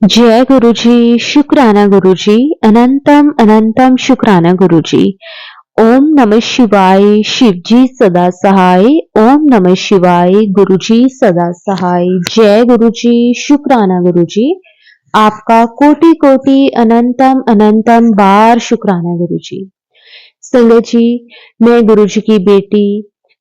जय गुरु जी, शुक्राना गुरु जी, अनंतम अनंतम शुक्राना गुरु जी। ओम नमः शिवाय, शिव जी सदा सहाय। ओम नमः शिवाय, गुरु जी सदा सहाय। जय गुरु जी, शुक्राना गुरु जी। आपका कोटि कोटि अनंतम अनंतम बार शुक्राना गुरु जी। संगत जी, मैं गुरु जी की बेटी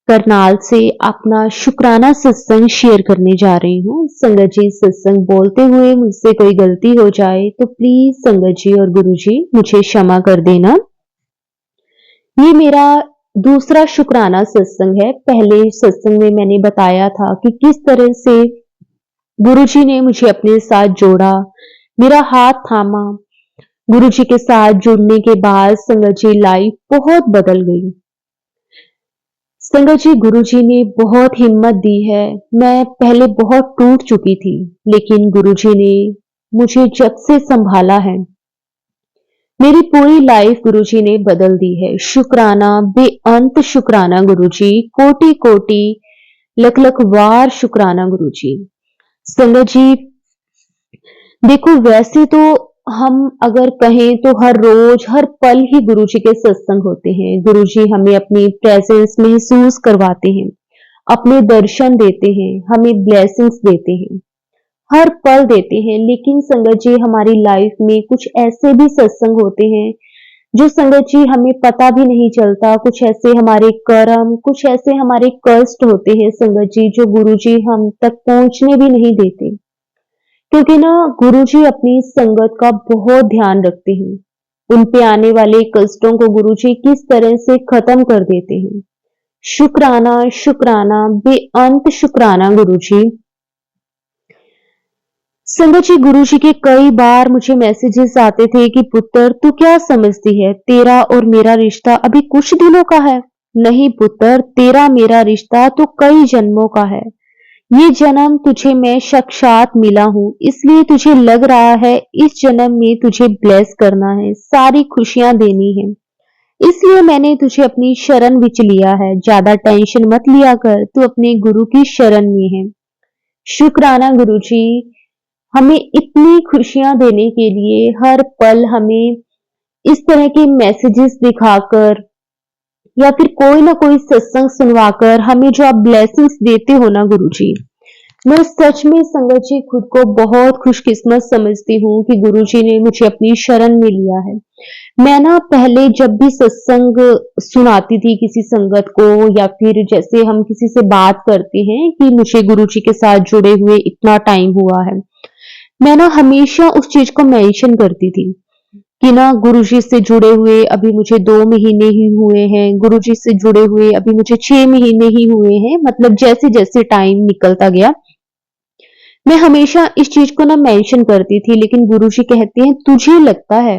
करनाल से अपना शुक्राना सत्संग शेयर करने जा रही हूँ। संगत जी, सत्संग बोलते हुए मुझसे कोई गलती हो जाए तो प्लीज संगत जी और गुरु जी मुझे क्षमा कर देना। ये मेरा दूसरा शुक्राना सत्संग है। पहले सत्संग में मैंने बताया था कि किस तरह से गुरु जी ने मुझे अपने साथ जोड़ा, मेरा हाथ थामा। गुरु जी के साथ जुड़ने के बाद संगत जी लाइफ बहुत बदल गई। संगत जी, गुरु जी ने बहुत हिम्मत दी है। मैं पहले बहुत टूट चुकी थी, लेकिन गुरु जी ने मुझे जब से संभाला है, मेरी पूरी लाइफ गुरु जी ने बदल दी है। शुक्राना, बेअंत शुक्राना गुरु जी, कोटि कोटि लख लख वार शुक्राना गुरु जी। संगत जी, देखो वैसे तो हम अगर कहें तो हर रोज हर पल ही गुरु जी के सत्संग होते हैं। गुरु जी हमें अपनी प्रेजेंस महसूस करवाते हैं, अपने दर्शन देते हैं, हमें ब्लेसिंग्स देते हैं, हर पल देते हैं। लेकिन संगत जी, हमारी लाइफ में कुछ ऐसे भी सत्संग होते हैं जो संगत जी हमें पता भी नहीं चलता। कुछ ऐसे हमारे कर्म, कुछ ऐसे हमारे कष्ट होते हैं संगत जी, जो गुरु जी हम तक पहुंचने भी नहीं देते। क्योंकि ना गुरु जी अपनी संगत का बहुत ध्यान रखते हैं। उन पे आने वाले कष्टों को गुरु जी किस तरह से खत्म कर देते हैं। शुक्राना शुक्राना, बेअंत शुक्राना गुरु जी। संगत जी, गुरु जी के कई बार मुझे मैसेजेस आते थे कि पुत्र, तू क्या समझती है, तेरा और मेरा रिश्ता अभी कुछ दिनों का है। नहीं पुत्र, तेरा मेरा रिश्ता तो कई जन्मों का है। ये जन्म तुझे मैं साक्षात मिला हूँ, इसलिए तुझे लग रहा है इस जन्म में तुझे ब्लेस करना है, सारी खुशियां देनी है। इसलिए मैंने तुझे अपनी शरण विच लिया है। ज्यादा टेंशन मत लिया कर, तू अपने गुरु की शरण में है। शुक्राना गुरु जी, हमें इतनी खुशियां देने के लिए हर पल हमें इस तरह के मैसेजेस दिखाकर या फिर कोई ना कोई सत्संग सुनवाकर हमें जो आप ब्लेसिंग्स देते हो ना गुरु जी, मैं सच में संगत जी खुद को बहुत खुशकिस्मत समझती हूँ कि गुरु जी ने मुझे अपनी शरण में लिया है। मैं ना पहले जब भी सत्संग सुनाती थी किसी संगत को, या फिर जैसे हम किसी से बात करते हैं कि मुझे गुरु जी के साथ जुड़े हुए इतना टाइम हुआ है, मैं ना हमेशा उस चीज को मेंशन करती थी कि ना गुरुजी से जुड़े हुए अभी मुझे 2 महीने ही हुए हैं, गुरुजी से जुड़े हुए अभी मुझे 6 महीने ही हुए हैं। मतलब जैसे जैसे टाइम निकलता गया, मैं हमेशा इस चीज को ना मेंशन करती थी। लेकिन गुरुजी कहते हैं तुझे लगता है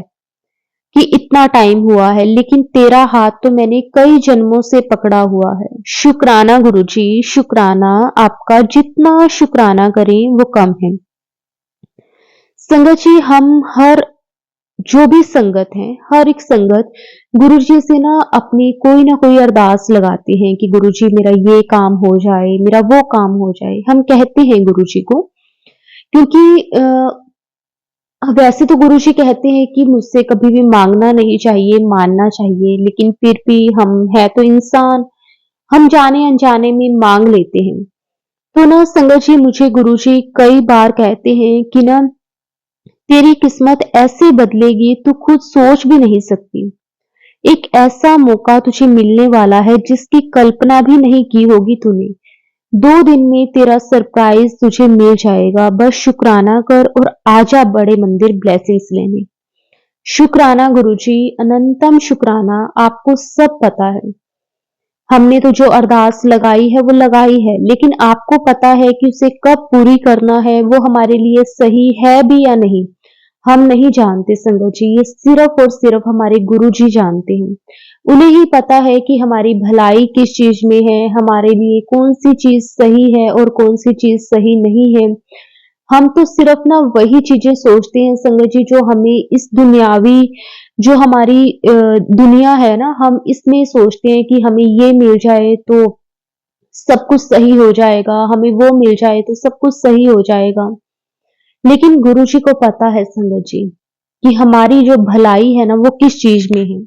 कि इतना टाइम हुआ है, लेकिन तेरा हाथ तो मैंने कई जन्मों से पकड़ा हुआ है। शुक्राना गुरुजी, शुक्राना। आपका जितना शुक्राना करें वो कम है। संगत जी, हम हर जो भी संगत है, हर एक संगत गुरु जी से ना अपनी कोई ना कोई अरदास लगाते हैं कि गुरु जी मेरा ये काम हो जाए, मेरा वो काम हो जाए। हम कहते हैं गुरु जी को, क्योंकि वैसे तो गुरु जी कहते हैं कि मुझसे कभी भी मांगना नहीं चाहिए, मानना चाहिए। लेकिन फिर भी हम है तो इंसान, हम जाने अनजाने में मांग लेते हैं। तो ना संगत जी, मुझे गुरु जी कई बार कहते हैं कि ना तेरी किस्मत ऐसे बदलेगी तू खुद सोच भी नहीं सकती। एक ऐसा मौका तुझे मिलने वाला है जिसकी कल्पना भी नहीं की होगी तूने। 2 दिन में तेरा सरप्राइज तुझे मिल जाएगा। बस शुक्राना कर और आजा बड़े मंदिर ब्लेसिंग्स लेने। शुक्राना गुरुजी, अनंतम शुक्राना। आपको सब पता है, हमने तो जो अरदास लगाई है वो लगाई है, लेकिन आपको पता है कि उसे कब पूरी करना है, वो हमारे लिए सही है भी या नहीं, हम नहीं जानते संगत जी। ये सिर्फ और सिर्फ हमारे गुरु जी जानते हैं। उन्हें ही पता है कि हमारी भलाई किस चीज में है, हमारे लिए कौन सी चीज सही है और कौन सी चीज सही नहीं है। हम तो सिर्फ ना वही चीजें सोचते हैं संगत जी जो हमें इस दुनियावी, जो हमारी दुनिया है ना, हम इसमें सोचते हैं कि हमें ये मिल जाए तो सब कुछ सही हो जाएगा, हमें वो मिल जाए तो सब कुछ सही हो जाएगा। लेकिन गुरुजी को पता है संगत जी कि हमारी जो भलाई है ना वो किस चीज में है।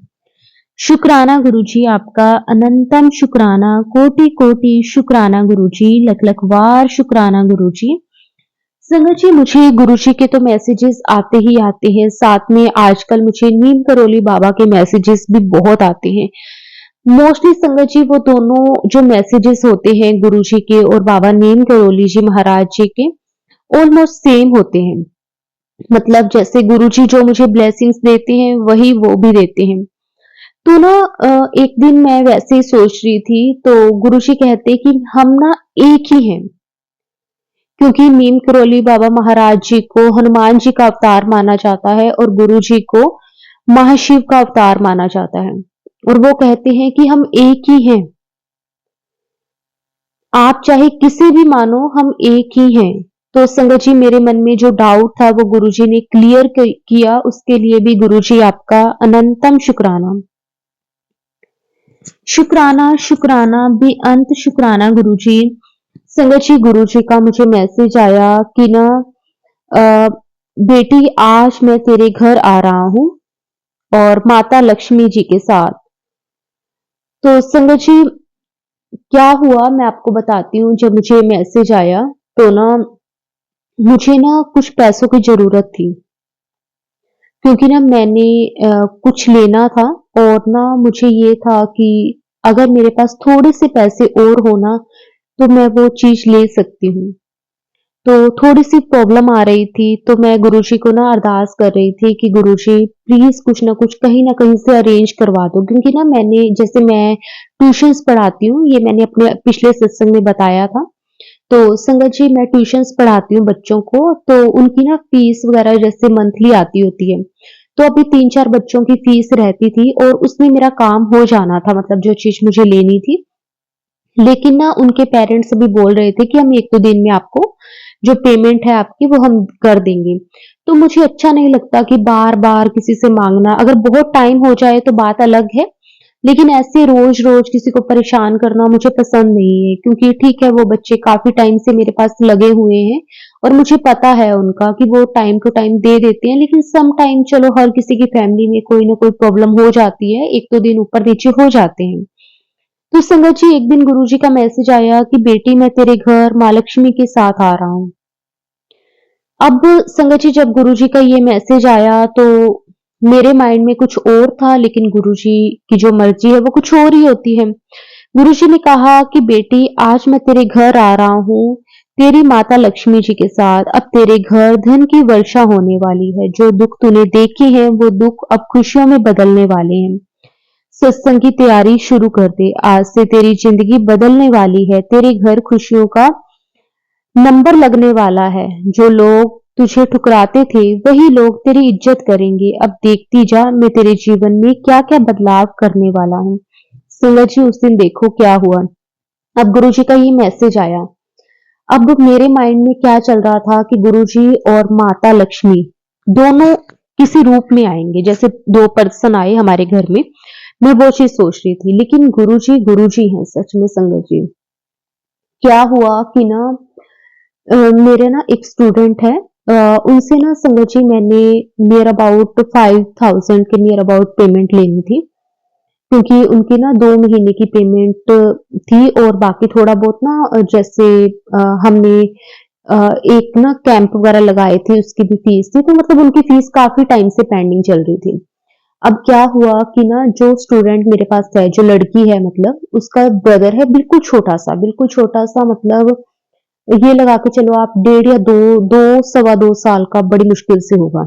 शुक्राना गुरुजी आपका, अनंतम शुक्राना, कोटि कोटि शुक्राना गुरुजी, लख लख बार शुक्राना गुरुजी। संगत जी मुझे गुरुजी के तो मैसेजेस आते ही आते हैं, साथ में आजकल मुझे नीम करोली बाबा के मैसेजेस भी बहुत आते हैं। मोस्टली संगत जी वो दोनों जो मैसेजेस होते हैं गुरुजी के और बाबा नीम करोली जी महाराज जी के ऑलमोस्ट सेम होते हैं। मतलब जैसे गुरुजी जो मुझे ब्लेसिंग्स देते हैं वही वो भी देते हैं। तो ना एक दिन मैं वैसे ही सोच रही थी तो गुरुजी कहते कि हम ना एक ही हैं, क्योंकि नीम करोली बाबा महाराज जी को हनुमान जी का अवतार माना जाता है और गुरु जी को महाशिव का अवतार माना जाता है। और वो कहते हैं कि हम एक ही हैं, आप चाहे किसे भी मानो हम एक ही हैं। तो संगत जी मेरे मन में जो डाउट था वो गुरुजी ने क्लियर किया, उसके लिए भी गुरुजी आपका अनंतम शुक्राना। शुक्राना शुक्राना बेअंत शुक्राना गुरुजी। संगत जी गुरुजी का मुझे मैसेज आया कि ना अ, बेटी आज मैं तेरे घर आ रहा हूँ और माता लक्ष्मी जी के साथ। तो संगत जी क्या हुआ मैं आपको बताती हूँ। जब मुझे मैसेज आया तो ना मुझे ना कुछ पैसों की जरूरत थी, क्योंकि ना मैंने कुछ लेना था और ना मुझे ये था कि अगर मेरे पास थोड़े से पैसे और हो ना तो मैं वो चीज ले सकती हूँ। तो थोड़ी-सी प्रॉब्लम आ रही थी, तो मैं गुरुजी को ना अरदास कर रही थी कि गुरुजी प्लीज़ कुछ ना कुछ कहीं न कहीं से अरेंज करवा दो। क्योंकि ना मैंने जैसे मैं ट्यूशन्स पढ़ाती हूँ, ये मैंने अपने पिछले सत्संग में बताया था। तो संगत जी मैं ट्यूशन्स पढ़ाती हूँ बच्चों को, तो उनकी ना फीस वगैरह जैसे मंथली आती होती है। तो अभी 3-4 बच्चों की फीस रहती थी और उसमें मेरा काम हो जाना था, मतलब जो चीज़ मुझे लेनी थी। लेकिन ना उनके पेरेंट्स अभी बोल रहे थे कि हम 1-2 दिन में आपको जो पेमेंट है आपकी वो हम कर देंगे। तो मुझे अच्छा नहीं लगता कि बार-बार किसी से माँगना, अगर बहुत टाइम हो जाए तो बात अलग है, लेकिन ऐसे रोज़-रोज़ किसी को परेशान करना मुझे पसंद नहीं है, क्योंकि ठीक है वो बच्चे काफ़ी टाइम से मेरे पास लगे हुए हैं और मुझे पता है उनका कि वो टाइम टू टाइम दे देते हैं, लेकिन सम टाइम चलो हर किसी की फैमिली में कोई ना कोई प्रॉब्लम हो जाती है, 1-2 दिन ऊपर-नीचे हो जाते हैं। तो संगत जी एक दिन गुरुजी का मैसेज आया कि बेटी मैं तेरे घर माँ लक्ष्मी के साथ आ रहा हूँ। अब संगत जी जब गुरुजी का ये मैसेज आया तो मेरे माइंड में कुछ और था, लेकिन गुरुजी की जो मर्जी है वो कुछ और ही होती है। गुरुजी ने कहा कि बेटी आज मैं तेरे घर आ रहा हूँ तेरी माता लक्ष्मी जी के साथ। अब तेरे घर धन की वर्षा होने वाली है, जो दुख तूने देखे हैं वो दुख अब खुशियों में बदलने वाले हैं। सत्संग की तैयारी शुरू कर दे, आज से तेरी जिंदगी बदलने वाली है, तेरे घर खुशियों का नंबर लगने वाला है। जो लोग तुझे ठुकराते थे वही लोग तेरी इज्जत करेंगे। अब देखती जा मैं तेरे जीवन में क्या क्या बदलाव करने वाला हूँ। सूरज जी उस दिन देखो क्या हुआ। अब गुरुजी का ये मैसेज आया। अब मेरे माइंड में क्या चल रहा था कि गुरुजी और माता लक्ष्मी दोनों किसी रूप में आएंगे, जैसे दो पर्सन आए हमारे घर में। मैं वो चीज सोच रही थी, लेकिन गुरुजी हैं सच में संगत जी। क्या हुआ कि ना मेरे ना एक स्टूडेंट है, उनसे ना संगत जी मैंने नियर अबाउट 5,000 के नियर अबाउट पेमेंट लेनी थी, क्योंकि उनकी ना 2 महीने की पेमेंट थी और बाकी थोड़ा बहुत ना जैसे हमने एक ना कैंप वगैरह लगाए थे उसकी भी फीस थी, तो मतलब उनकी फीस काफी टाइम से पेंडिंग चल रही थी। अब क्या हुआ कि ना जो स्टूडेंट मेरे पास है, जो लड़की है, मतलब उसका ब्रदर है बिल्कुल छोटा सा, मतलब ये लगा के चलो आप 1.5 या 2 2 सवा 2 साल का बड़ी मुश्किल से होगा।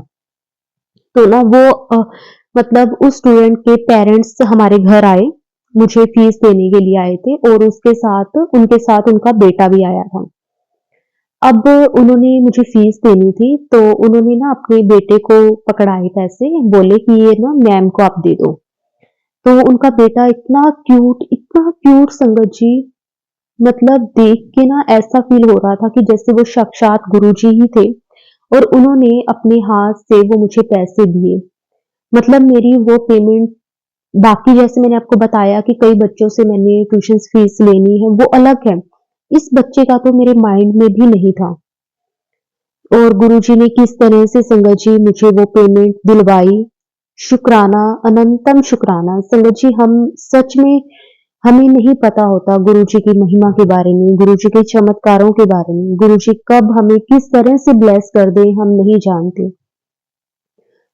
तो ना वो मतलब उस स्टूडेंट के पेरेंट्स हमारे घर आए, मुझे फीस देने के लिए आए थे और उसके साथ उनके साथ उनका बेटा भी आया था। अब उन्होंने मुझे फीस देनी थी, तो उन्होंने ना अपने बेटे को पकड़ाए पैसे, बोले कि ये ना मैम को आप दे दो। तो उनका बेटा इतना क्यूट संगत जी, मतलब देख के ना ऐसा फील हो रहा था कि जैसे वो साक्षात गुरुजी ही थे और उन्होंने अपने हाथ से वो मुझे पैसे दिए। मतलब मेरी वो पेमेंट, बाकी जैसे मैंने आपको बताया कि कई बच्चों से मैंने ट्यूशन फीस लेनी है वो अलग है, इस बच्चे का तो मेरे माइंड में भी नहीं था। और गुरुजी ने किस तरह से संगत जी मुझे वो पेमेंट दिलवाई। शुक्राना, अनंतम शुक्राना। संगत जी, हम सच में, हमें नहीं पता होता गुरुजी की महिमा के बारे में, गुरुजी के चमत्कारों के बारे में। गुरुजी कब हमें किस तरह से ब्लेस कर दे हम नहीं जानते।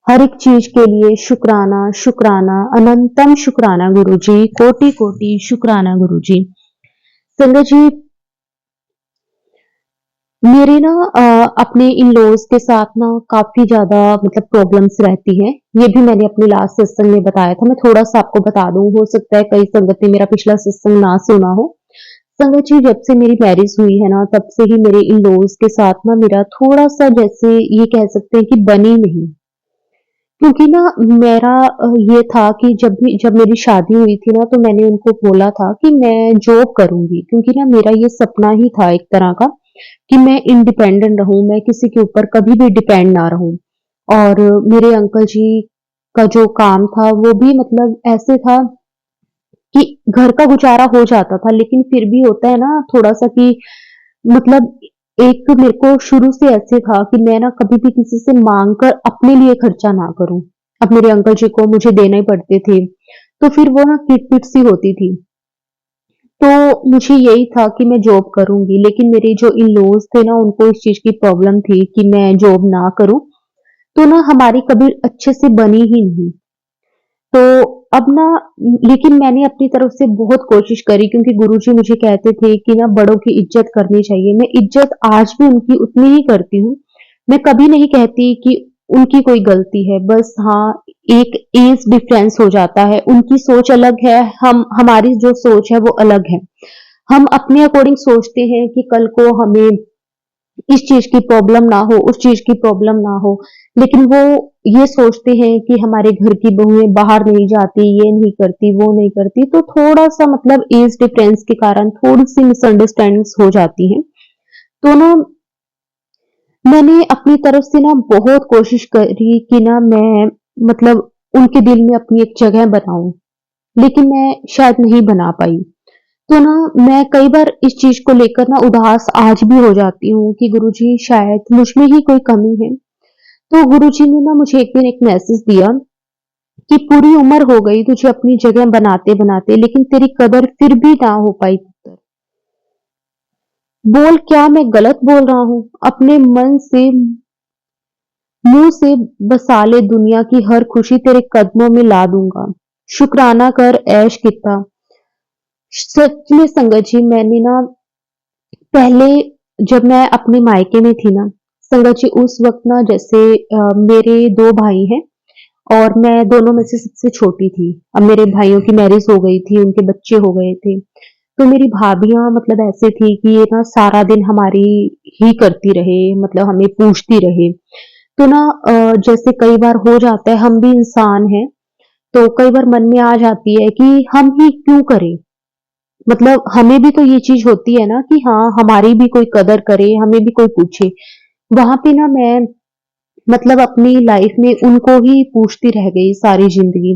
हर एक चीज के लिए शुक्राना, शुक्राना, अनंतम शुक्राना गुरुजी, कोटि कोटि शुक्राना गुरुजी। संगत जी, मेरे ना अपने इन लॉज के साथ ना काफी ज्यादा मतलब प्रॉब्लम्स रहती हैं। ये भी मैंने अपने लास्ट सत्संग में बताया था। मैं थोड़ा सा आपको बता दूं, हो सकता है कई संगत ने मेरा पिछला सत्संग ना सुना हो। संगत जी, जब से मेरी मैरिज हुई है ना, तब से ही मेरे इन लॉज के साथ ना मेरा थोड़ा सा, जैसे ये कह सकते हैं कि बनी नहीं। क्योंकि ना मेरा ये था कि जब मेरी शादी हुई थी ना, तो मैंने उनको बोला था कि मैं जॉब करूंगी, क्योंकि ना मेरा ये सपना ही था एक तरह का कि मैं इंडिपेंडेंट रहूं, मैं किसी के ऊपर कभी भी डिपेंड ना रहूं। और मेरे अंकल जी का जो काम था वो भी मतलब ऐसे था कि घर का गुजारा हो जाता था, लेकिन फिर भी होता है ना थोड़ा सा कि मतलब एक मेरे को शुरू से ऐसे था कि मैं ना कभी भी किसी से मांग कर अपने लिए खर्चा ना करूं। अब मेरे अंकल जी को मुझे देने ही पड़ते थे, तो फिर वो ना किट-पिट सी होती थी। तो मुझे यही था कि मैं जॉब करूंगी, लेकिन मेरे जो इन-लॉज़ थे ना, उनको इस चीज की प्रॉब्लम थी कि मैं जॉब ना करूं। तो ना हमारी कभी अच्छे से बनी ही नहीं। तो अब ना, लेकिन मैंने अपनी तरफ से बहुत कोशिश करी, क्योंकि गुरुजी मुझे कहते थे कि ना बड़ों की इज्जत करनी चाहिए। मैं इज्जत आज भी उनकी उतनी ही करती हूँ। मैं कभी नहीं कहती कि उनकी कोई गलती है, बस हाँ, एक एज डिफरेंस हो जाता है। उनकी सोच अलग है, हमारी जो सोच है वो अलग है। हम अपने अकॉर्डिंग सोचते हैं कि कल को हमें इस चीज की प्रॉब्लम ना हो, उस चीज की प्रॉब्लम ना हो, लेकिन वो ये सोचते हैं कि हमारे घर की बहुएं बाहर नहीं जाती, ये नहीं करती, वो नहीं करती। तो थोड़ा सा मतलब एज डिफरेंस के कारण थोड़ी सी मिसअंडरस्टैंडिंग्स हो जाती हैं। तो ना मैंने अपनी तरफ से ना बहुत कोशिश करी कि ना मैं मतलब उनके दिल में अपनी एक जगह बनाऊं, लेकिन मैं शायद नहीं बना पाई। तो ना मैं कई बार इस चीज को लेकर ना उदास आज भी हो जाती हूँ कि गुरुजी शायद मुझ में ही कोई कमी है। तो गुरुजी ने ना मुझे एक दिन एक मैसेज दिया कि पूरी उम्र हो गई तुझे अपनी जगह बनाते बनाते, लेकिन तेरी कदर फिर भी ना हो पाई पुत्र। बोल क्या मैं गलत बोल रहा हूँ? अपने मन से, मुंह से बसा ले दुनिया की हर खुशी तेरे कदमों में ला दूंगा। शुक्राना कर ऐश कितना। सच में संगत जी, मैंने ना पहले जब मैं अपने मायके में थी ना, संगत जी, उस वक्त ना जैसे मेरे दो भाई हैं और मैं दोनों में से सबसे छोटी थी। अब मेरे भाइयों की मैरिज हो गई थी, उनके बच्चे हो गए थे। तो मेरी भाभियां मतलब ऐसे थी कि ये ना सारा दिन हमारी ही करती रहे, मतलब हमें पूछती रहे। तो ना जैसे कई बार हो जाता है, हम भी इंसान हैं, तो कई बार मन में आ जाती है कि हम ही क्यों करें। मतलब हमें भी तो ये चीज होती है ना कि हाँ, हमारी भी कोई कदर करे, हमें भी कोई पूछे। वहां पे ना मैं मतलब अपनी लाइफ में उनको ही पूछती रह गई सारी जिंदगी।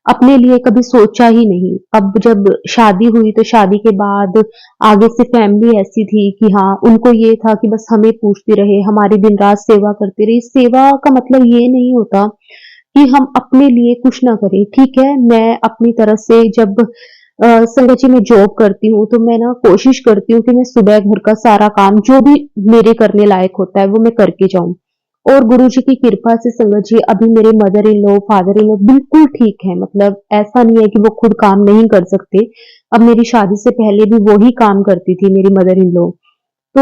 अपने लिए कभी सोचा ही नहीं। अब जब शादी हुई तो शादी के बाद आगे से फैमिली ऐसी थी कि हाँ, उनको ये था कि बस हमें पूछती रहे, हमारी दिन रात सेवा करती रही। सेवा का मतलब ये नहीं होता कि हम अपने लिए कुछ ना करें। ठीक है, मैं अपनी तरफ से जब संगत जी मैं जॉब करती हूँ, तो मैं ना कोशिश करती हूँ कि मैं सुबह घर का सारा काम जो भी मेरे करने लायक होता है वो मैं करके जाऊं। और गुरुजी की कृपा से संगत जी, अभी मेरे mother in law, father in law बिल्कुल ठीक है। मतलब ऐसा नहीं है कि वो खुद काम नहीं कर सकते। अब मेरी शादी से पहले भी वो ही काम करती थी मेरी मदर इन लॉ। तो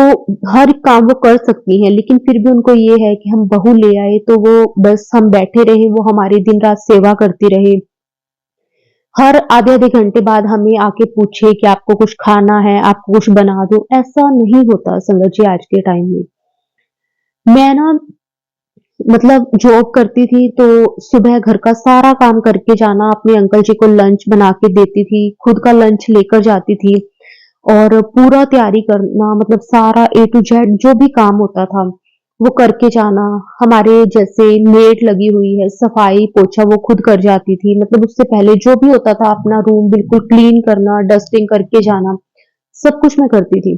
हर काम वो कर सकती हैं, लेकिन फिर भी उनको ये है कि हम बहू ले आए तो वो बस हम बैठे रहे, वो हमारी दिन रात सेवा करती रहे। हर आधे-आधे घंटे बाद हमें आके पूछे कि आपको कुछ खाना है, आपको कुछ बना दूँ, ऐसा नहीं होता संगत जी आज के टाइम में। मैं ना मतलब जॉब करती थी, तो सुबह घर का सारा काम करके जाना, अपने अंकल जी को लंच बना के देती थी, खुद का लंच लेकर जाती थी और पूरा तैयारी करना, मतलब सारा ए टू जेड जो भी काम होता था, वो करके जाना। हमारे जैसे मेड लगी हुई है, सफाई पोछा वो खुद कर जाती थी। मतलब उससे पहले जो भी होता था, अपना रूम बिल्कुल क्लीन करना, डस्टिंग करके जाना, सब कुछ मैं करती थी।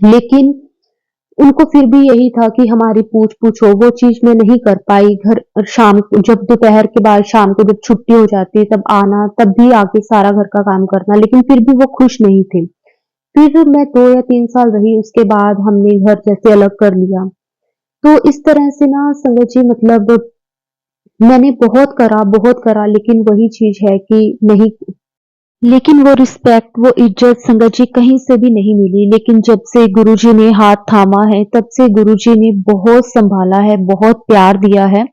लेकिन उनको फिर भी यही था कि हमारी पूछ-पूछ हो, वो चीज़ मैं नहीं कर पाई। घर शाम को जब दोपहर के बाद शाम को जब छुट्टी हो जाती है तब आना, तब भी आके सारा घर का काम करना, लेकिन फिर भी वो खुश नहीं थे। फिर मैं 2 या 3 साल रही, उसके बाद हमने घर जैसे अलग कर लिया। तो इस तरह से ना संगत जी मतलब मैंने बहुत करा लेकिन वही चीज़ है कि नहीं, लेकिन वो रिस्पेक्ट, वो इज़्ज़त संगत जी कहीं से भी नहीं मिली। लेकिन जब से गुरुजी ने हाथ थामा है, तब से गुरुजी ने बहुत सँभाला है, बहुत प्यार दिया है।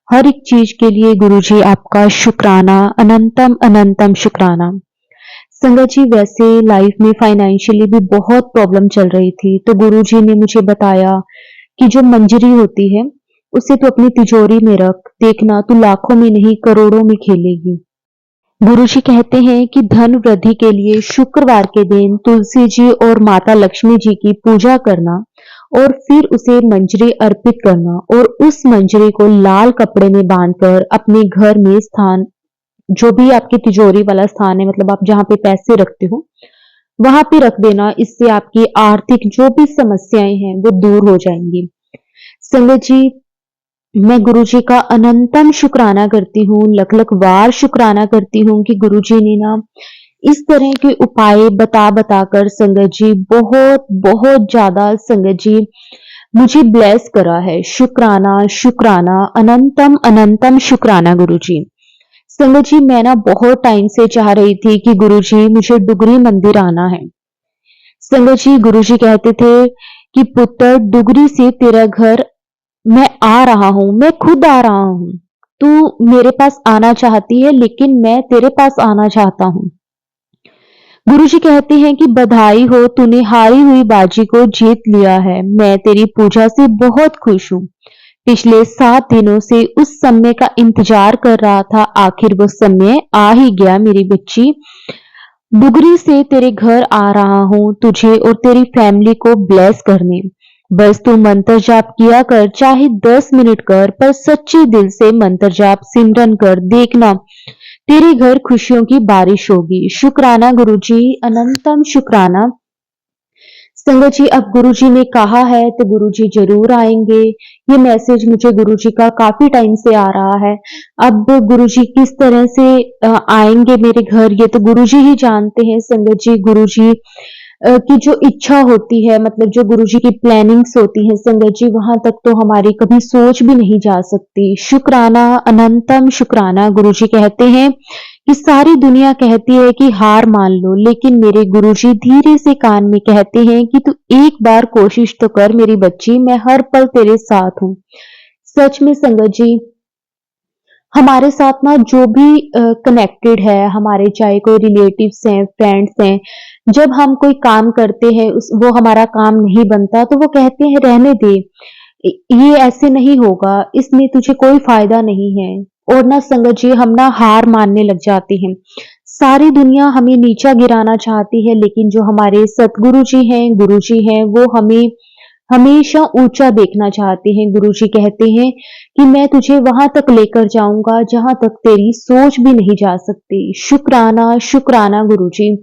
हर एक चीज़ के लिए गुरुजी आपका शुक्राना, अनंतम अनंतम शुक्राना। संगत जी वैसे लाइफ में फाइनेंशियली भी बहुत प्रॉब्लम चल रही थी, तो गुरुजी ने मुझे बताया कि जो मंजरी होती है, उसे तू अपनी तिजोरी में रख, देखना तू लाखों में नहीं करोड़ों में खेलेगी। गुरुजी कहते हैं कि धन वृद्धि के लिए शुक्रवार के दिन तुलसी जी और माता लक्ष्मी जी की पूजा करना और फिर उसे मंजरी अर्पित करना और उस मंजरी को लाल कपड़े में बांधकर अपने घर में स्थान, जो भी आपकी तिजोरी वाला स्थान है, मतलब आप जहाँ पे पैसे रखते हो, वहां पे रख देना। इससे आपकी आर्थिक जो भी समस्याएं हैं वो दूर हो जाएंगी। संगत जी मैं गुरुजी का अनंतम शुक्राना करती हूँ, लख-लख बार शुक्राना करती हूँ कि गुरुजी ने ना इस तरह के उपाय बता-बता कर संगत जी बहुत, बहुत ज़्यादा संगत जी मुझे ब्लेस करा है। शुक्राना, शुक्राना, अनंतम, अनंतम शुक्राना गुरुजी। संगत जी मैं ना बहुत टाइम से चाह रही थी कि गुरुजी मुझे डुगरी मंदिर आना है। संगत जी गुरुजी कहते थे कि पुत्र डुगरी से तेरा घर, मैं आ रहा हूँ, मैं खुद आ रहा हूँ। तू मेरे पास आना चाहती है लेकिन मैं तेरे पास आना चाहता हूँ। गुरुजी कहते हैं कि बधाई हो, तूने हारी हुई बाजी को जीत लिया है। मैं तेरी पूजा से बहुत खुश हूँ। पिछले 7 दिनों से उस समय का इंतजार कर रहा था, आखिर वो समय आ ही गया मेरी बच्ची। डुगरी से तेरे घर आ रहा हूँ तुझे और तेरी फैमिली को ब्लेस करने। बस तू मंत्र जाप किया कर, चाहे 10 मिनट कर, पर सच्चे दिल से मंत्र जाप सिमरन कर, देखना तेरे घर खुशियों की बारिश होगी। शुक्राना गुरुजी, अनंतम शुक्राना। संगत जी अब गुरुजी ने कहा है तो गुरुजी जरूर आएंगे। ये मैसेज मुझे गुरुजी का काफी टाइम से आ रहा है। अब गुरुजी किस तरह से आएंगे मेरे घर, ये तो गुरुजी ही जानते हैं। संगत जी गुरुजी की जो इच्छा होती है, मतलब जो गुरुजी की प्लानिंग्स होती है संगत जी, वहां तक तो हमारी कभी सोच भी नहीं जा सकती। शुक्राना, अनंतम शुक्राना। गुरुजी कहते हैं कि सारी दुनिया कहती है कि हार मान लो, लेकिन मेरे गुरुजी धीरे से कान में कहते हैं कि तू एक बार कोशिश तो कर मेरी बच्ची, मैं हर पल तेरे साथ हूँ। सच में संगत जी हमारे साथ ना जो भी कनेक्टेड है, हमारे चाहे कोई रिलेटिव्स हैं, फ्रेंड्स हैं, जब हम कोई काम करते हैं उस वो हमारा काम नहीं बनता तो वो कहते हैं रहने दे, ये ऐसे नहीं होगा, इसमें तुझे कोई फायदा नहीं है। और ना संगत जी हम ना हार मानने लग जाते हैं। सारी दुनिया हमें नीचा गिराना चाहती है, लेकिन जो हमारे सतगुरु जी हैं, गुरु जी हैं, वो हमें हमेशा ऊंचा देखना चाहते हैं। गुरुजी कहते हैं कि मैं तुझे वहां तक लेकर जाऊंगा जहां तक तेरी सोच भी नहीं जा सकती। शुक्राना, शुक्राना गुरुजी।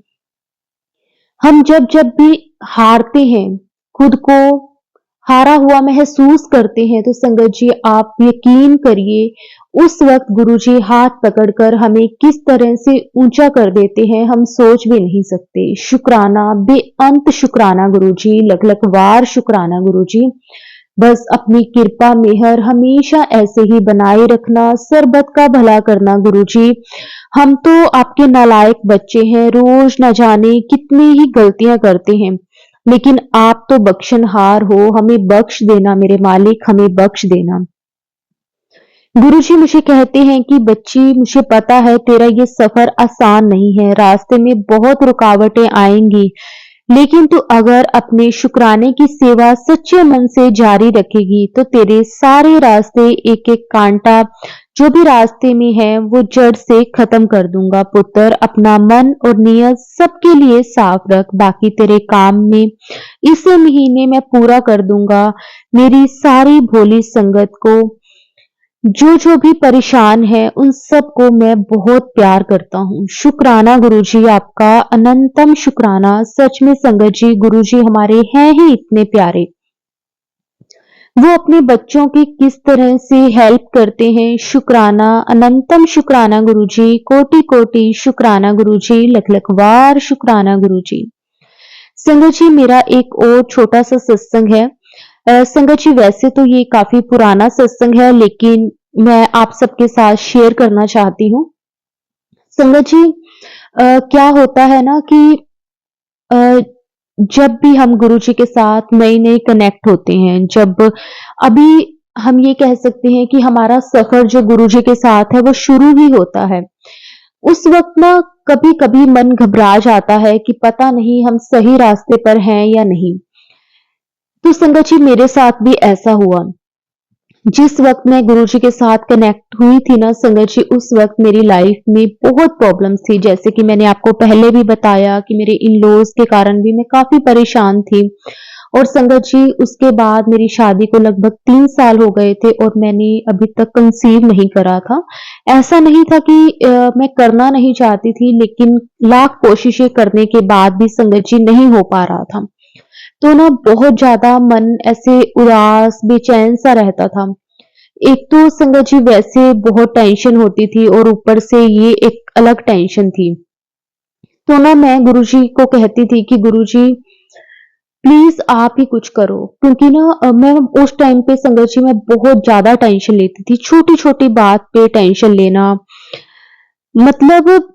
हम जब जब भी हारते हैं, खुद को हारा हुआ महसूस करते हैं, तो संगत जी आप यकीन करिए उस वक्त गुरुजी हाथ पकड़कर हमें किस तरह से ऊंचा कर देते हैं, हम सोच भी नहीं सकते। शुक्राना, बेअंत शुक्राना गुरुजी, लख लख वार शुक्राना गुरुजी। बस अपनी कृपा मेहर हमेशा ऐसे ही बनाए रखना, सरबत का भला करना गुरुजी। हम तो आपके नालायक बच्चे हैं, रोज न जाने कितनी ही गलतियां करते हैं, लेकिन आप तो बख्शनहार हो, हमें बख्श देना मेरे मालिक, हमें बख्श देना। गुरुजी मुझे कहते हैं कि बच्ची मुझे पता है तेरा ये सफर आसान नहीं है, रास्ते में बहुत रुकावटें आएंगी, लेकिन तू अगर अपने शुक्राने की सेवा सच्चे मन से जारी रखेगी तो तेरे सारे रास्ते एक एक कांटा जो भी रास्ते में है वो जड़ से खत्म कर दूंगा। पुत्र अपना मन और नियत सबके लिए साफ रख, बाकी तेरे काम में इस महीने मैं पूरा कर दूंगा। मेरी सारी भोली संगत को जो भी परेशान है उन सबको मैं बहुत प्यार करता हूँ। शुक्राना गुरुजी आपका, अनंतम शुक्राना। सच में संगत जी गुरुजी हमारे हैं ही इतने प्यारे। वो अपने बच्चों की किस तरह से हेल्प करते हैं। शुक्राना, अनंतम शुक्राना गुरुजी, कोटि कोटि शुक्राना गुरुजी, लख लखवार शुक्राना गुरुजी। संगत जी, मेरा एक और छोटा सा सत्संग है। संगत जी, वैसे तो ये काफी पुराना सत्संग है, लेकिन मैं आप सबके साथ शेयर करना चाहती हूँ। संगत जी, क्या होता है ना कि अ, जब भी हम गुरुजी के साथ नए-नए कनेक्ट होते हैं, जब अभी हम ये कह सकते हैं कि हमारा सफर जो गुरुजी के साथ है वो शुरू ही होता है। उस वक़्त ना कभी-कभी मन घबरा जाता है कि पता नहीं हम सही रास्ते पर हैं या नहीं। तो संगत जी, मेरे साथ भी ऐसा हुआ। जिस वक़्त मैं गुरुजी के साथ कनेक्ट हुई थी ना संगत जी, उस वक़्त मेरी लाइफ में बहुत प्रॉब्लम्स थी। जैसे कि मैंने आपको पहले भी बताया कि मेरे इन-लॉज़ के कारण भी मैं काफ़ी परेशान थी। और संगत जी, उसके बाद मेरी शादी को लगभग 3 साल हो गए थे और मैंने अभी तक कंसीव नहीं करा था। ऐसा नहीं था कि मैं करना नहीं चाहती थी, लेकिन लाख कोशिशें करने के बाद भी संगत जी नहीं हो पा रहा था। तो ना बहुत ज़्यादा मन ऐसे उदास, बेचैन-सा रहता था। एक तो संगत जी, वैसे बहुत टेंशन होती थी और ऊपर से ये एक अलग टेंशन थी। तो ना मैं गुरुजी को कहती थी कि गुरुजी, प्लीज आप ही कुछ करो, क्योंकि ना मैं उस टाइम पे संगत जी मैं बहुत ज्यादा टेंशन लेती थी। छोटी छोटी बात पे टेंशन लेना, मतलब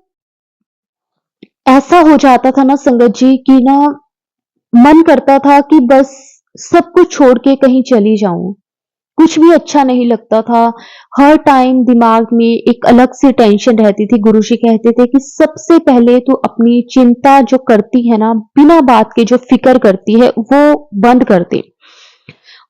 ऐसा हो जाता था ना संगत जी कि ना मन करता था कि बस सब कुछ छोड़ के कहीं चली जाऊं। कुछ भी अच्छा नहीं लगता था। हर टाइम दिमाग में एक अलग सी टेंशन रहती थी। गुरुजी कहते थे कि सबसे पहले तो अपनी चिंता जो करती है ना, बिना बात के जो फ़िक्र करती है, वो बंद कर दे।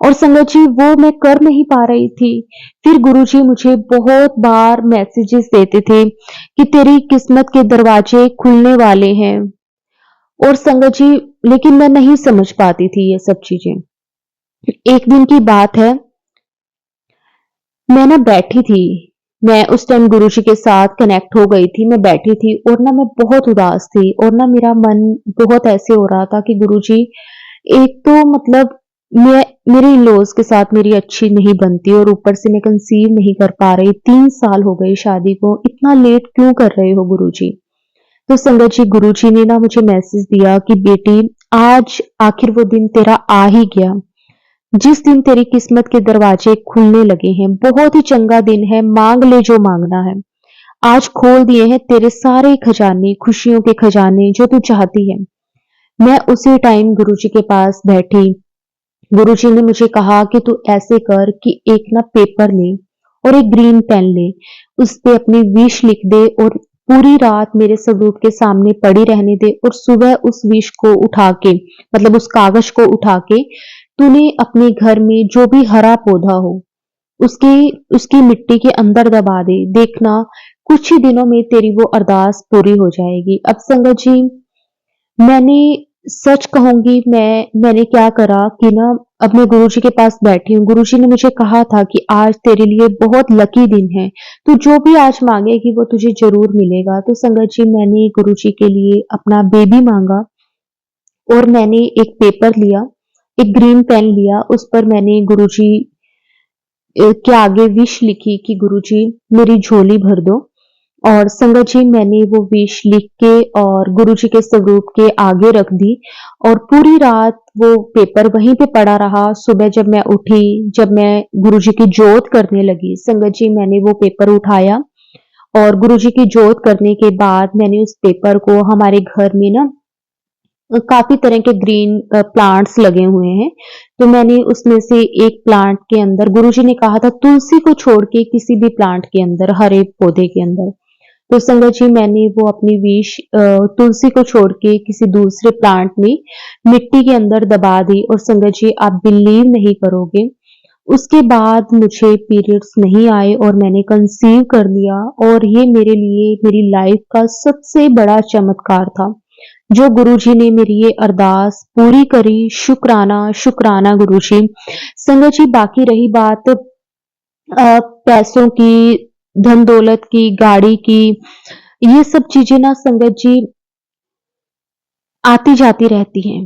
और संगत जी, वो मैं कर नहीं पा रही थी। फिर गुरुजी मुझे बहुत बार मैसेजेस देते थे कि तेरी किस्मत के दरवाजे खुलने वाले हैं। और संगत जी, लेकिन मैं नहीं समझ पाती थी ये सब चीज़ें। एक दिन की बात है, मैं ना बैठी थी। मैं उस टाइम गुरुजी के साथ कनेक्ट हो गई थी। मैं बैठी थी और ना मैं बहुत उदास थी और ना मेरा मन बहुत ऐसे हो रहा था कि गुरुजी, एक तो मतलब मैं मेरे इन-लॉज़ के साथ मेरी अच्छी नहीं बनती और ऊपर से मैं कंसीव नहीं कर पा रही। 3 साल हो गए शादी को, इतना लेट क्यों कर रहे हो गुरुजी? तो संगत जी, गुरुजी ने ना मुझे मैसेज दिया कि बेटी, आज आखिर वो दिन तेरा आ ही गया। जिस दिन तेरी किस्मत के दरवाजे खुलने लगे हैं, बहुत ही चंगा दिन है, मांग ले जो मांगना है। आज खोल दिए हैं तेरे सारे खजाने, खुशियों के खजाने जो तू चाहती है। मैं उसी टाइम गुरुजी के पास बैठी। गुरुजी ने मुझे कहा कि तू ऐसे कर कि एक ना पेपर ले और एक ग्रीन पेन ले, उस पे अपनी विश लिख दे और पूरी रात मेरे स्वरूप के सामने पड़ी रहने दे और सुबह उस विश को उठा के, मतलब उस कागज को उठा के तूने अपने घर में जो भी हरा पौधा हो उसकी उसकी मिट्टी के अंदर दबा दे। देखना, कुछ ही दिनों में तेरी वो अरदास पूरी हो जाएगी। अब संगत जी, मैंने सच कहूँगी, मैंने क्या करा कि ना अब मैं गुरुजी के पास बैठी हूँ। गुरुजी ने मुझे कहा था कि आज तेरे लिए बहुत लकी दिन है। तू जो भी आज माँगेगी वो तुझे ज़रूर मिलेगा। तो संगत जी, मैंने गुरुजी के लिए अपना बेबी माँगा और मैंने एक पेपर लिया, एक ग्रीन पेन लिया, उस पर मैंने गुरुजी के आगे विश लिखी कि गुरुजी, मेरी झोली भर दो। और संगत जी, मैंने वो विश लिख के और गुरुजी के स्वरूप के आगे रख दी और पूरी रात वो पेपर वहीं पे पड़ा रहा। सुबह जब मैं उठी, जब मैं गुरुजी की जोत करने लगी, संगत जी, मैंने वो पेपर उठाया और गुरुजी की जोत करने के बाद मैंने उस पेपर को हमारे घर में ना काफ़ी तरह के ग्रीन प्लांट्स लगे हुए हैं, तो मैंने उसमें से एक प्लांट के अंदर, गुरुजी ने कहा था तुलसी को छोड़ के किसी भी प्लांट के अंदर, हरे पौधे के अंदर, तो संगत जी, मैंने वो अपनी विश तुलसी को छोड़ के किसी दूसरे प्लांट में मिट्टी के अंदर दबा दी और संगत जी, आप बिलीव नहीं करोगे, उसके बाद मुझे पीरियड्स नहीं आए और मैंने कंसीव कर लिया और ये मेरे लिए मेरी लाइफ का सबसे बड़ा चमत्कार था, जो गुरुजी ने मेरी ये अरदास पूरी करी। शुक्राना, शुक्राना गुरुजी। संगत जी, बाकी रही बात पैसों की, धन-दौलत की, गाड़ी की, ये सब चीज़ें ना संगत जी आती-जाती रहती हैं।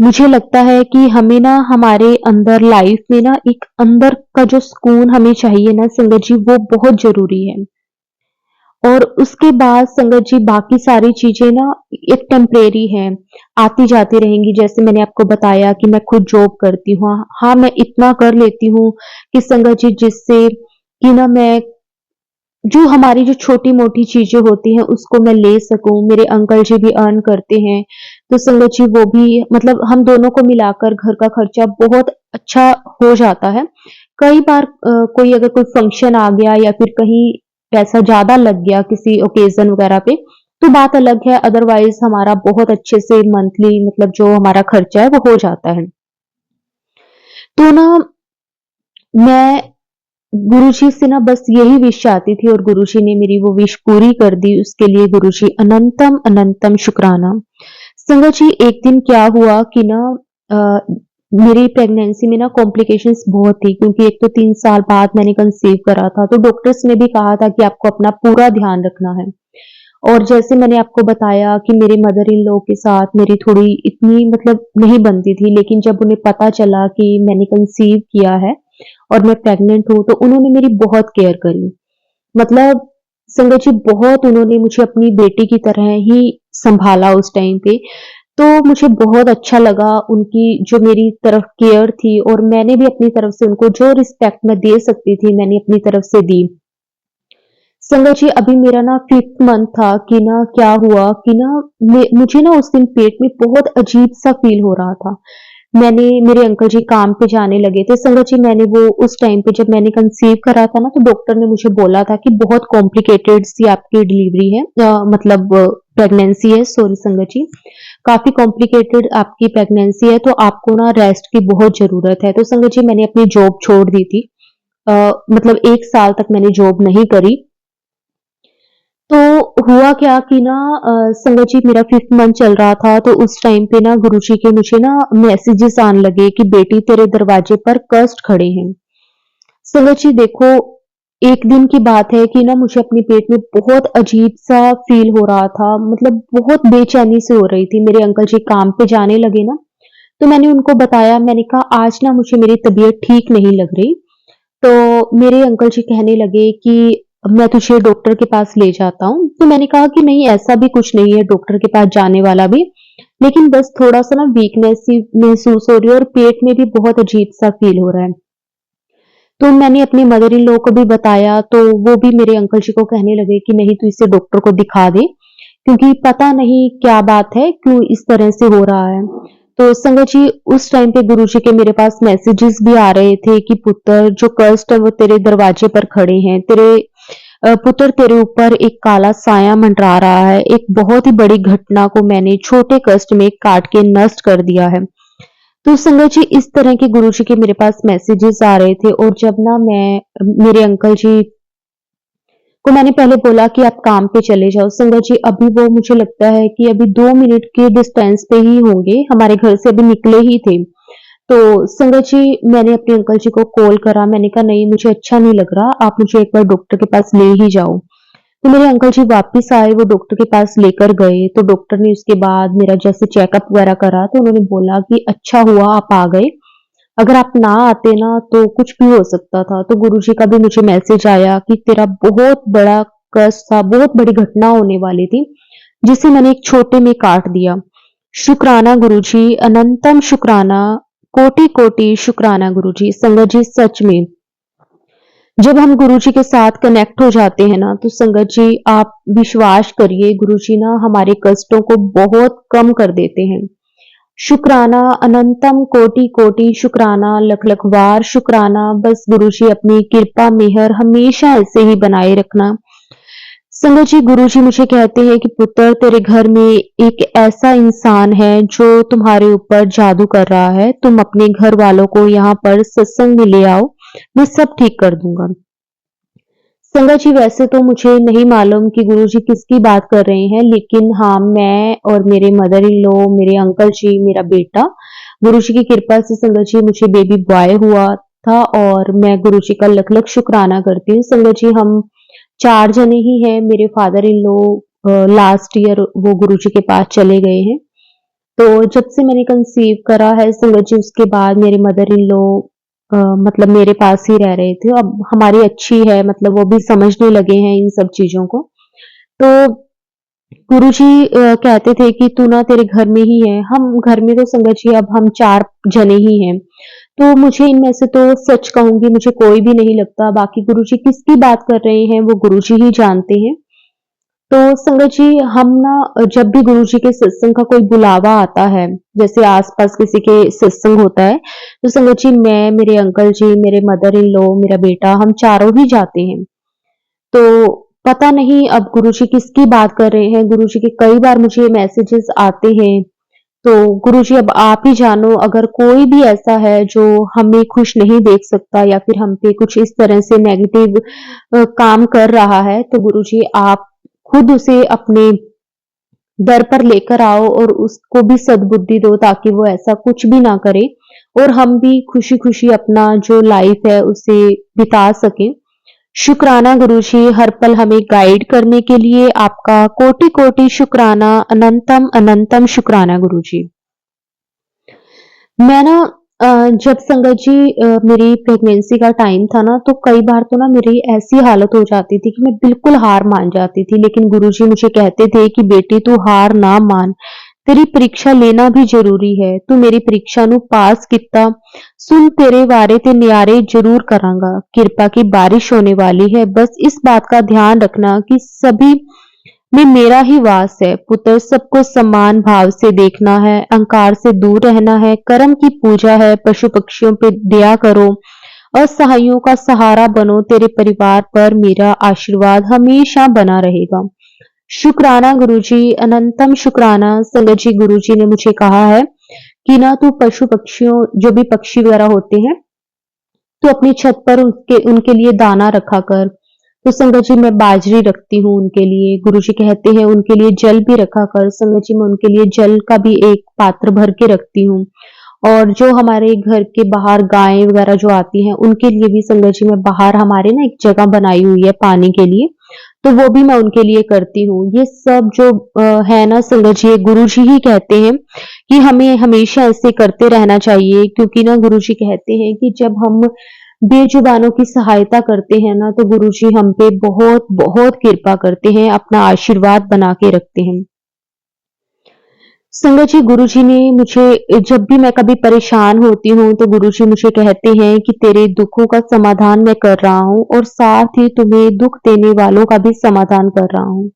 मुझे लगता है कि हमें ना हमारे अंदर लाइफ में ना एक अंदर का जो सुकून हमें चाहिए ना संगत जी, वो बहुत ज़रूरी है। और उसके बाद संगत जी बाकी सारी चीज़ें ना एक टेम्परेरी हैं, आती-जाती रहेंगी। जैसे मैंने आपको बताया कि मैं खुद जॉब करती हूँ। हाँ, मैं इतना कर लेती हूँ कि संगत जी जिससे कि ना मैं जो हमारी जो छोटी-मोटी चीज़ें होती हैं उसको मैं ले सकूँ। मेरे अंकल जी भी अर्न करते हैं, तो संगत जी वो भी मतलब हम दोनों को मिलाकर घर का खर्चा बहुत अच्छा हो जाता है। कई बार कोई अगर कोई फंक्शन आ गया या फिर कहीं पैसा ज़्यादा लग गया किसी ओकेज़न वगैरह पे, तो बात अलग है, अदरवाइज़ हमारा बहुत अच्छे से मंथली मतलब जो हमारा खर्चा है वो हो जाता है। तो ना मैं गुरुजी से ना बस यही विश चाहती थी और गुरुजी ने मेरी वो विश पूरी कर दी, उसके लिए गुरुजी अनंतम अनंतम शुक्राना। संगत जी एक दिन क्या हुआ कि ना अ, मेरी प्रेगनेंसी में ना कॉम्प्लिकेशंस बहुत थी क्योंकि एक तो 3 साल बाद मैंने कंसीव करा था, तो डॉक्टर्स ने भी कहा था कि आपको अपना पूरा ध्यान रखना है। और जैसे मैंने आपको बताया कि मेरे मदर इन लॉ के साथ मेरी थोड़ी इतनी मतलब नहीं बनती थी, लेकिन जब उन्हें पता चला कि मैंने कंसीव किया है और मैं प्रेग्नेंट हूँ, तो उन्होंने मेरी बहुत केयर करी। मतलब संगत जी बहुत उन्होंने मुझे अपनी बेटी की तरह ही सँभाला उस टाइम पे। तो मुझे बहुत अच्छा लगा उनकी जो मेरी तरफ केयर थी और मैंने भी अपनी तरफ से उनको जो रिस्पेक्ट मैं दे सकती थी, मैंने अपनी तरफ से दी। संगत जी अभी मेरा ना 5th मंथ था कि ना क्या हुआ कि ना मुझे ना उस दिन पेट में बहुत अजीब-सा फ़ील हो रहा था। मैंने मेरे अंकल जी काम पे जाने लगे थे। संगत जी मैंने वो उस टाइम पे जब मैंने कंसीव करा था ना तो डॉक्टर ने मुझे बोला था कि बहुत कॉम्प्लिकेटेड सी आपकी डिलीवरी है मतलब प्रेगनेंसी है सॉरी संगत जी। काफ़ी कॉम्प्लिकेटेड आपकी प्रेगनेंसी है तो आपको ना रेस्ट की बहुत ज़रूरत है। तो संगत जी मैंने अपनी जॉब छोड़ दी थी। मतलब 1 साल तक मैंने जॉब नहीं करी। तो हुआ क्या कि ना संगत जी मेरा 5th मंथ चल रहा था तो उस टाइम पे ना गुरुजी के मुझे ना मैसेजेस आने लगे कि बेटी तेरे दरवाजे पर कष्ट खड़े हैं। संगत जी देखो एक दिन की बात है कि ना मुझे अपने पेट में बहुत अजीब-सा फ़ील हो रहा था, मतलब बहुत बेचैनी सी हो रही थी। मेरे अंकल जी काम पे जाने लगे ना, तो मैंने उनको बताया मैंने कहा आज ना मुझे मेरी तबीयत ठीक नहीं लग रही। तो मेरे अंकल जी कहने लगे कि मैं तुझे डॉक्टर के पास ले जाता हूँ। तो मैंने कहा कि नहीं ऐसा भी कुछ नहीं है डॉक्टर के पास जाने वाला भी, लेकिन बस थोड़ा-सा ना वीकनेस सी महसूस हो रही है और पेट में भी बहुत अजीब-सा फ़ील हो रहा है। तो मैंने अपनी मदर इन लॉ को भी बताया तो वो भी मेरे अंकल जी को कहने लगे कि नहीं तू इसे डॉक्टर को दिखा दे, क्योंकि पता नहीं क्या बात है, क्यों इस तरह से हो रहा है। तो संगत जी उस टाइम पे गुरुजी के मेरे पास मैसेजेस भी आ रहे थे कि पुत्र जो कष्ट है वो तेरे दरवाजे पर खड़े हैं, तेरे पुत्र तेरे ऊपर एक काला साया मंडरा रहा है, एक बहुत ही बड़ी घटना को मैंने छोटे कष्ट में काट के नष्ट कर दिया है। तो संगत जी इस तरह के गुरुजी के मेरे पास मैसेजेस आ रहे थे और जब ना मैं मेरे अंकल जी को मैंने पहले बोला कि आप काम पे चले जाओ। संगत जी अभी वो मुझे लगता है कि अभी 2 मिनट के डिस्टेंस पे ही होंगे, हमारे घर से अभी निकले ही थे। तो संगत जी मैंने अपने अंकल जी को कॉल करा, मैंने कहा नहीं मुझे अच्छा नहीं लग रहा, आप मुझे एक बार डॉक्टर के पास ले ही जाओ। तो मेरे अंकल जी वापस आए, वो डॉक्टर के पास लेकर गए, तो डॉक्टर ने उसके बाद मेरा जैसे चेकअप वगैरह करा तो उन्होंने बोला कि अच्छा हुआ आप आ गए, अगर आप ना आते ना तो कुछ भी हो सकता था। तो गुरुजी का भी मुझे मैसेज आया कि तेरा बहुत बड़ा कष्ट था, बहुत बड़ी घटना होने वाली थी, जिसे मैंने एक छोटे में काट दिया। शुक्राना गुरुजी, अनंतम शुक्राना, कोटि-कोटि शुक्राना गुरुजी। संगत जी सच में जब हम गुरुजी के साथ कनेक्ट हो जाते हैं ना, तो संगत जी आप विश्वास करिए गुरुजी ना हमारे कष्टों को बहुत कम कर देते हैं। शुक्राना अनंतम कोटि-कोटि शुक्राना, लख-लख बार शुक्राना। बस गुरुजी अपनी कृपा मेहर हमेशा ऐसे ही बनाए रखना। संगत जी गुरुजी मुझे कहते हैं कि पुत्र तेरे घर में एक ऐसा इंसान है जो तुम्हारे ऊपर जादू कर रहा है। तुम अपने घर वालों को यहाँ पर सत्संग में ले आओ, मैं सब ठीक कर दूँगा। संगत जी वैसे तो मुझे नहीं मालूम कि गुरुजी किसकी बात कर रहे हैं, लेकिन हाँ, मैं और मेरे मदर इन लॉ, मेरे अंकल जी, मेरा बेटा, गुरुजी की कृपा से संगत जी मुझे बेबी बॉय हुआ था और मैं गुरुजी का लख-लख शुक्राना करती हूँ। संगत जी हम 4 जने ही हैं, मेरे father in law last year वो गुरुजी के पास चले गए हैं। तो जब से मैंने कंसीव करा है संगत जी, उसके बाद मेरे मदर इन लॉ मतलब मेरे पास ही रह रहे थे। अब हमारी अच्छी है, मतलब वो भी समझने लगे हैं इन सब चीज़ों को। तो गुरुजी कहते थे कि तू ना तेरे घर में ही है। हम घर में तो संगत जी अब हम 4 जने ही हैं। तो मुझे इनमें से तो सच कहूँगी मुझे कोई भी नहीं लगता। बाकी गुरुजी किसकी बात कर रहे हैं वो गुरुजी ही जानते हैं। तो संगत जी हम ना जब भी गुरुजी के सत्संग का कोई बुलावा आता है, जैसे आस-पास किसी के सत्संग होता है, तो संगत जी मैं, मेरे अंकल जी, मेरे मदर इन लॉ, मेरा बेटा हम चारों ही जाते हैं। तो पता नहीं अब गुरुजी किसकी बात कर रहे हैं, गुरुजी के कई बार मुझे मैसेजेस आते हैं, तो गुरुजी अब आप ही जानो अगर कोई भी ऐसा है जो हमें खुश नहीं देख सकता या फिर हम पे कुछ इस तरह से नेगेटिव काम कर रहा है, तो गुरुजी आप खुद उसे अपने दर पर लेकर आओ और उसको भी सद्बुद्धि दो ताकि वो ऐसा कुछ भी ना करे और हम भी खुशी-खुशी अपना जो लाइफ है उसे बिता सकें। शुक्राना गुरुजी हर पल हमें गाइड करने के लिए आपका कोटि-कोटि शुक्राना, अनंतम अनंतम शुक्राना गुरुजी। मैं ना जब संगत जी मेरी प्रेगनेंसी का टाइम था ना, तो कई बार तो ना मेरी ऐसी हालत हो जाती थी कि मैं बिल्कुल हार मान जाती थी। लेकिन गुरुजी मुझे कहते थे कि बेटी तू हार ना मान, तेरी परीक्षा लेना भी ज़रूरी है। तू मेरी परीक्षा ਨੂੰ पास ਕੀਤਾ, सुन तेरे वारे ते न्यारे ज़रूर करांगा। कृपा की बारिश होने वाली है, बस इस बात का ध्यान रखना कि सभी में मेरा ही वास है। पुत्र सबको समान भाव से देखना है, अहंकार से दूर रहना है, कर्म की पूजा है, पशु पक्षियों पे दया करो, असहायों का सहारा बनो, तेरे परिवार पर मेरा आशीर्वाद हमेशा बना रहेगा। शुक्राना गुरुजी, अनंतम शुक्राना। संगत जी गुरुजी ने मुझे कहा है कि ना तू पशु पक्षियों जो भी पक्षी वगैरह होते हैं तो अपनी छत पर उनके उनके लिए दाना रखा कर। तो संगत जी मैं बाजरी रखती हूँ उनके लिए। गुरुजी कहते हैं उनके लिए जल भी रखा कर। संगत जी मैं उनके लिए जल का भी एक पात्र भर के रखती हूँ। और जो हमारे घर के बाहर गायें वगैरह जो आती हैं उनके लिए भी संगत जी मैं बाहर हमारे ना एक जगह बनाई हुई है पानी के लिए, तो वो भी मैं उनके लिए करती हूँ। ये सब जो है ना संगत जी, ये गुरुजी ही कहते हैं कि हमें हमेशा ऐसे करते रहना चाहिए क्योंकि ना गुरुजी कहते हैं कि जब हम बेजुबानों की सहायता करते हैं ना तो गुरुजी हम पे बहुत बहुत कृपा करते हैं, अपना आशीर्वाद बना के रखते हैं। संगत जी गुरुजी ने मुझे जब भी मैं कभी परेशान होती हूँ तो गुरुजी मुझे कहते हैं कि तेरे दुखों का समाधान मैं कर रहा हूँ और साथ ही तुम्हें दुख देने वालों का भी समाधान कर रहा हूँ।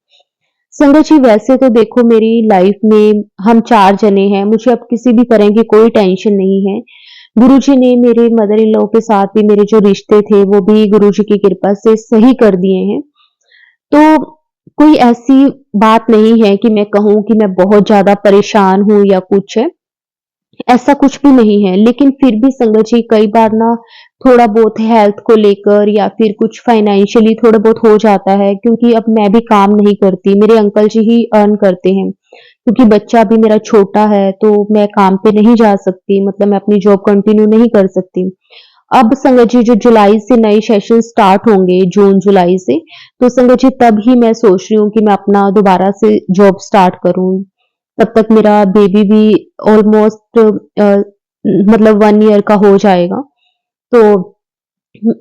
संगत जी वैसे तो देखो मेरी लाइफ में हम 4 जने हैं, मुझे अब किसी भी तरह की कोई टेंशन नहीं है। गुरुजी ने मेरे मदर इन लॉ के साथ भी मेरे जो रिश्ते थे वो भी गुरुजी की कृपा से सही कर दिए हैं। तो कोई ऐसी बात नहीं है कि मैं कहूँ कि मैं बहुत ज़्यादा परेशान हूँ या कुछ है, ऐसा कुछ भी नहीं है। लेकिन फिर भी संगत जी कई बार ना थोड़ा बहुत हेल्थ को लेकर या फिर कुछ फाइनेंशियली थोड़ा बहुत हो जाता है क्योंकि अब मैं भी काम नहीं करती, मेरे अंकल जी ही अर्न करते हैं। क्योंकि बच्चा अभी मेरा छोटा है तो मैं काम पे नहीं जा सकती, मतलब मैं अपनी जॉब कंटिन्यू नहीं कर सकती। अब संगत जी जो जुलाई से नए सेशन स्टार्ट होंगे, जून जुलाई से, तो संगत जी तब ही मैं सोच रही हूँ कि मैं अपना दोबारा से जॉब स्टार्ट करूँ। तब तक मेरा बेबी भी ऑलमोस्ट मतलब 1 ईयर का हो जाएगा। तो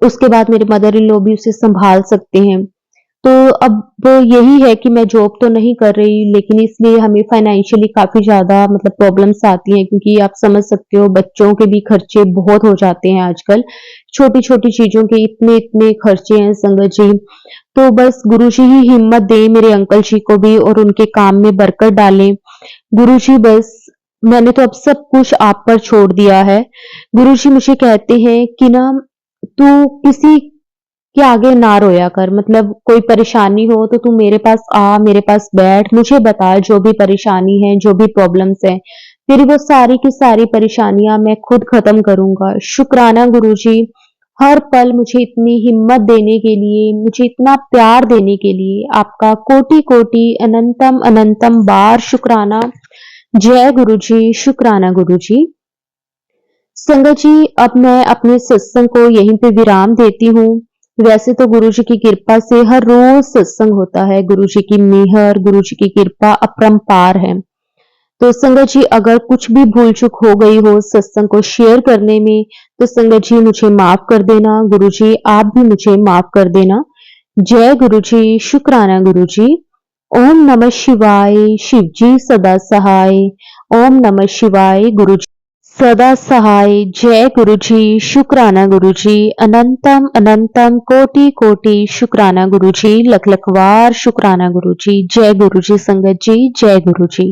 उसके बाद मेरे मदर इन लॉ भी उसे संभाल सकते हैं। तो अब यही है कि मैं जॉब तो नहीं कर रही लेकिन इसलिए हमें फाइनेंशियली काफ़ी ज़्यादा मतलब प्रॉब्लम्स आती हैं क्योंकि आप समझ सकते हो बच्चों के भी खर्चे बहुत हो जाते हैं आजकल। छोटी-छोटी चीज़ों के इतने-इतने खर्चे हैं संगत जी। तो बस गुरुजी ही हिम्मत दें मेरे अंकल जी को भी और उनके काम में बरकत डालें। गुरुजी बस मैंने तो अब सब कुछ आप पर छोड़ दिया है। गुरुजी मुझे कहते हैं कि ना तू किसी के आगे ना रोया कर, मतलब कोई परेशानी हो तो तू मेरे पास आ, मेरे पास बैठ, मुझे बता जो भी परेशानी है, जो भी प्रॉब्लम्स है, तेरी वो सारी की सारी परेशानियां मैं खुद खत्म करूंगा। शुक्राना गुरुजी, हर पल मुझे इतनी हिम्मत देने के लिए, मुझे इतना प्यार देने के लिए आपका कोटि कोटि अनंतम अनंतम बार शुक्राना। जय गुरुजी, शुक्राना गुरुजी। संगत जी अब मैं अपने सत्संग को यहीं पे विराम देती हूँ। वैसे तो गुरुजी की कृपा से हर रोज सत्संग होता है, गुरुजी की मेहर, गुरुजी की कृपा अपरंपार है। तो संगत जी अगर कुछ भी भूल चूक हो गई हो सत्संग को शेयर करने में तो संगत जी मुझे माफ कर देना। गुरु जी आप भी मुझे माफ कर देना। जय गुरु जी, शुक्राना गुरु जी। ओम नमः शिवाय, शिव जी सदा सहाय। ओम नमः शिवाय, गुरु जी सदा सहाय। जय गुरु जी, शुक्राना गुरु जी। अनंतम अनंतम कोटि कोटि शुक्राना गुरु जी। लख लख वार शुक्राना गुरु जी। जय गुरु जी संगत जी, जय गुरु जी।